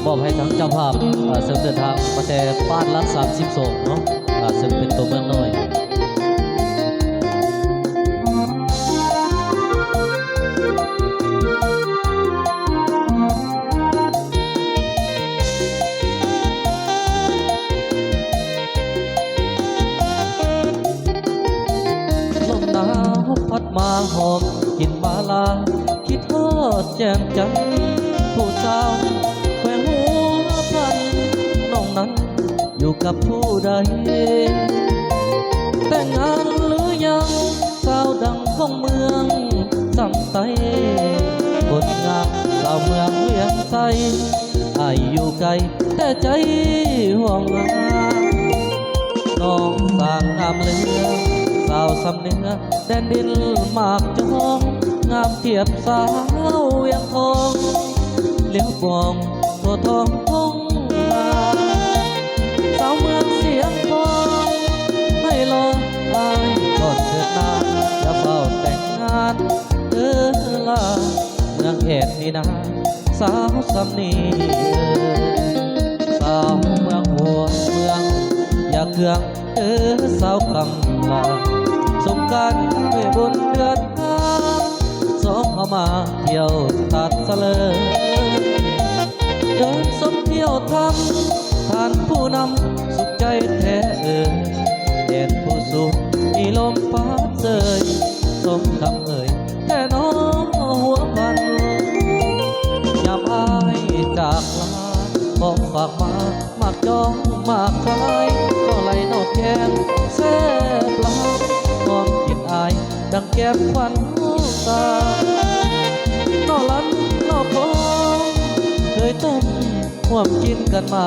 มอบให้ทั้งเจ้าภาพเสริมเดินทางมาแต่บ้านรัก32เนาะซึ่งเป็นตัวเมืองน้อยลมหนาวพัดมาหอมกลิ่นมาลาคิดทอดแจ่มจันทร์ผู้สาวแขวงหัวพันน้องนั้นอยู่กับผู้ใดแต่งงานหรือยังสาวดังของเมืองสัมไตคนงามสาวเมืองเวียงไสอายอยู่ไกลแต่ใจห่วงหาน้องสร้างงามเหลือสาวสำเนื้อแดนดินมากจองงามเทียบสาวเวียงทองเลี้ยวบองตัวทองทองนาสาวเมืองเสียงทองให้รออายก่อนเถิดนาจะเฝ้าแต่งงานลาเมืองเอ็ดนี่นาสาวสำนีสาวเมืองหัวเมืองอย่าเคืองสาวคำลาสงการเมื่อบนเดือนห้าสองเอามาเที่ยวตัดสะเลเดินสมเที่ยวทำท่านผู้นำสุขใจแท้แดนผู้สูงมีลมพัดเสยสมคำแค่น้องหัวพันยามอายจากลาของฝากมาหมากจองหมากคายก็ไหลนอกแก้มแซ่บลาความคิดอายดังแก้มควันตานอลันนอพองเคยต้มห่วมกินกันมา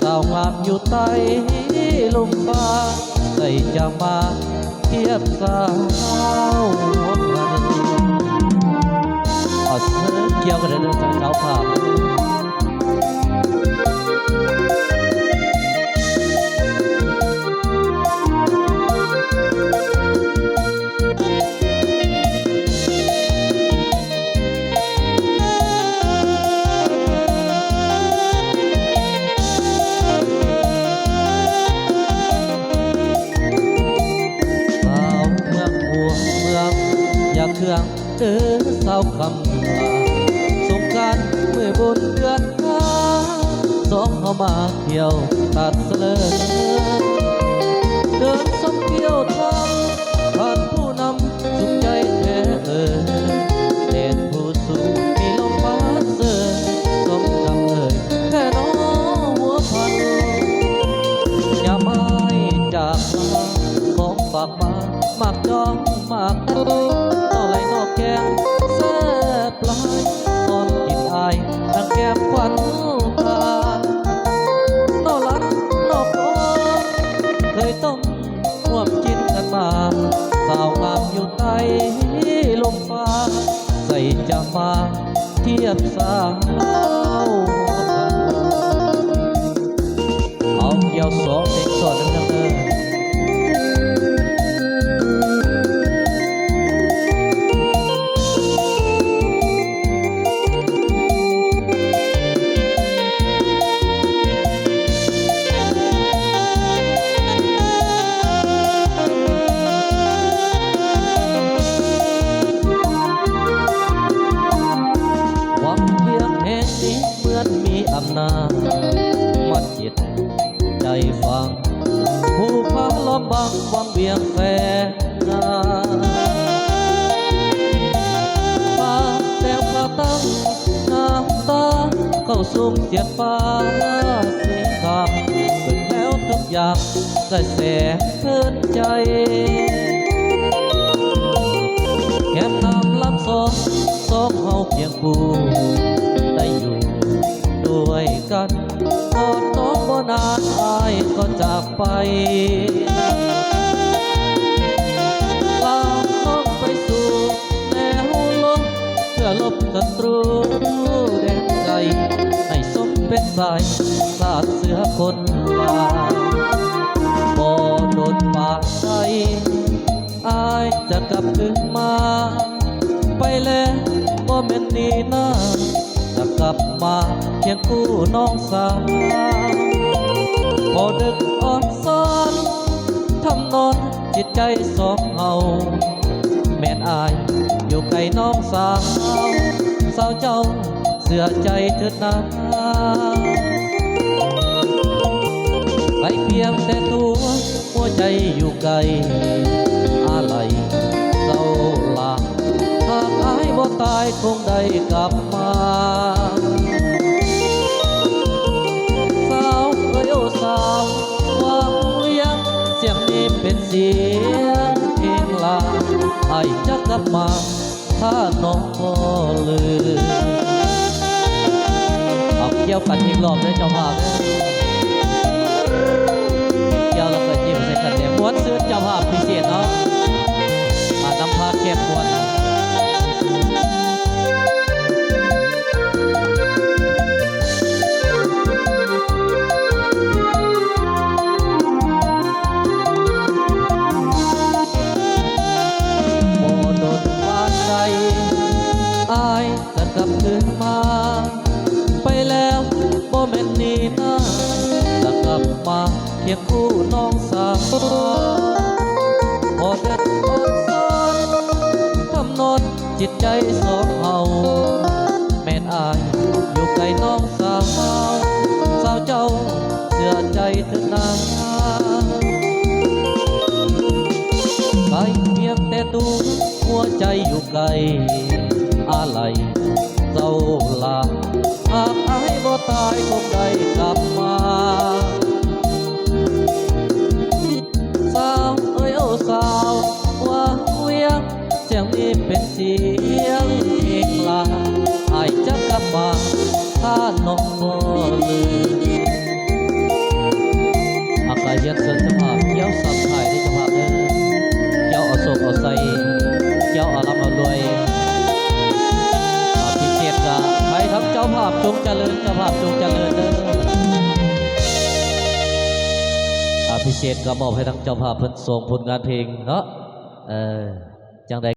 สาวงามอยู่ใต้ลมฟ้าใส่จะมาเทียบสาวหัวกันเสือเกี่ยวกันเลยจากเจ้าภาพอยากเครื่องสาวคำลาสงการเมื่อบนเดือนห้าสองเอามาเที่ยวตัดเสลอเดินสมเที่ยวทำผ่านผู้นำสุขใจแท้เด่นผู้สูงมีลมพัดเสยสมคำแค่น้องหัวพันอย่าไม่จากลาของฝากมาหมากจองหมากต่อไหลนอกแก้มแซ่บลายตอนกินอายดังแก้มควันตานอลันนอกโอเคยต้มร่วมกินกันมาสาวงามอยู่ใต้ลมฟ้าใส่จะมาเทียบสาวเอาเกี่ยวสองเพลงสดดังอำนาจมัดจิตใจฟังผู้พังล้อมบังวังเวียงแฟนาป่าแดงพาตั้งน้ำตาเข้าสุ่มเจียดฟ้าสีคำเปิดแล้วทุกอย่างได้แสงเพลินใจแก้มน้ำลำสองเฮาเพียงคู่ได้อยู่ด้วยกันก่อนน้องบ่นานอายก็จากไปลาน้องไปสู่แนวลมเพื่อลบศัตรูแดนไกลให้สมเป็นสายสาดเสือคนลาบ่โดนปากใจอายจะกลับคืนมาไปแล้วบ่แม่นนี่นาจาก กลับมาเคียงคู่น้องสาวพอดึกอ่อนซ้อนทำนอนจิตใจสองเฮาแม่นอายอยู่ไกลน้องสาวสาวเจ้าเสื่อใจเถิดนาไกลเพียงแต่ตัวหัวใจอยู่ไกลอะไรเจ้าลาหากอายบ่ตายคงได้กลับมาสาวเอ้ยโอ้สาวว่าเวียงเสียงนี้เป็นเสียงเพลงลาอายจะกลับมาถ้าน้องบ่ลืมเอาเกี่ยวกันอีกรอบเลยเจ้าภาพเกี่ยวแล้วก็ยิ้มใส่กันเนี่ยม้วนซื้อเจ้าภาพพิเศษเนาะนำพาเก็บม้วนโมโดนบ้านใดอายจะกลับคืนมาไปแล้วโมเมนต์นี้นะจะกลับมาเคียงคู่น้องสาวพอเด็ดอ่อนซ้อนทำนอนจิตใจสองเฮาแม่นอายอยู่ไกลน้องสาวสาวเจ้าเสื่อใจเถิดนาไกลเพียงแต่ตัวหัวใจอยู่ไกลอะไรเจ้าลาหากอายบ่ตายคงได้กลับมาสาวเอ้ยโอ้สาวว่าเวียงเสียงนี้เป็นเสียงเพลงลาอายจะกลับมาถ้าน้องบ่ลืมอากาศเย็นเสริมสภาพเกี่ยวสับไข่ที่สภาพเด้อเกี่ยวเอาโศกเอาใส่เกี่ยวเอาลำเอารวยพิเศษกะใครทำเจ้าภาพจงเจริญเจ้าภาพจงเจริญเด้อพิเศษก็มอบให้ทั้งเจ้าภาพเพิ่นส่งผลงานเพลงเนาะจังใด